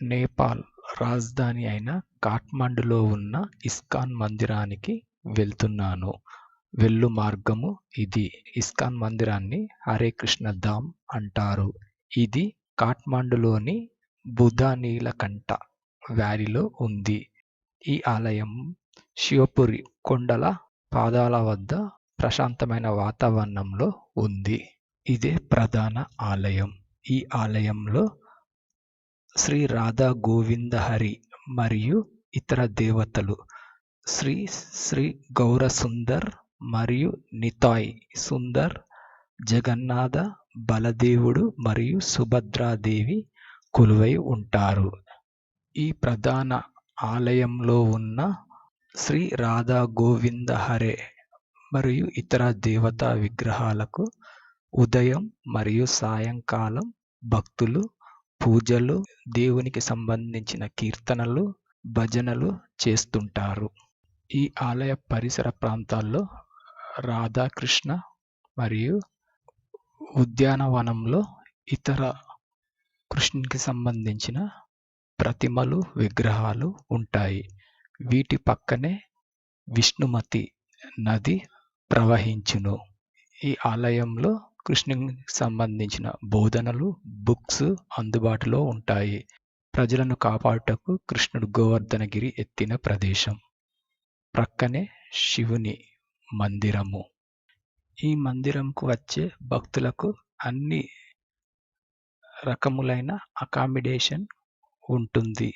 నేపాల్ రాజధాని అయిన కాఠ్మండులో ఉన్న ఇస్కాన్ మందిరానికి వెళ్తున్నాను. వెళ్ళు మార్గము ఇది. ఇస్కాన్ మందిరాన్ని హరే కృష్ణ ధామ్ అంటారు. ఇది కాఠ్మండులోని బుధనీలకంఠ వ్యాలీలో ఉంది. ఈ ఆలయం శివపురి కొండల పాదాల వద్ద ప్రశాంతమైన వాతావరణంలో ఉంది. ఇదే ప్రధాన ఆలయం. ఈ ఆలయంలో శ్రీ రాధా గోవింద హరి మరియు ఇతర దేవతలు శ్రీ శ్రీ గౌర సుందర్ మరియు నితాయ్ సుందర్, జగన్నాథ, బలదేవుడు మరియు సుభద్రాదేవి కొలువై ఉంటారు. ఈ ప్రధాన ఆలయంలో ఉన్న శ్రీ రాధా గోవింద హరే మరియు ఇతర దేవతా విగ్రహాలకు ఉదయం మరియు సాయంకాలం భక్తులు పూజలు, దేవునికి సంబంధించిన కీర్తనలు, భజనలు చేస్తుంటారు. ఈ ఆలయ పరిసర ప్రాంతాల్లో రాధాకృష్ణ మరియు ఉద్యానవనంలో ఇతర కృష్ణునికి సంబంధించిన ప్రతిమలు, విగ్రహాలు ఉంటాయి. వీటి పక్కనే విష్ణుమతి నది ప్రవహించును. ఈ ఆలయంలో కృష్ణునికి సంబంధించిన బోధనలు, బుక్స్ అందుబాటులో ఉంటాయి. ప్రజలను కాపాడుటకు కృష్ణుడు గోవర్ధనగిరి ఎత్తిన ప్రదేశం. ప్రక్కనే శివుని మందిరము. ఈ మందిరంకు వచ్చే భక్తులకు అన్ని రకములైన అకామిడేషన్ ఉంటుంది.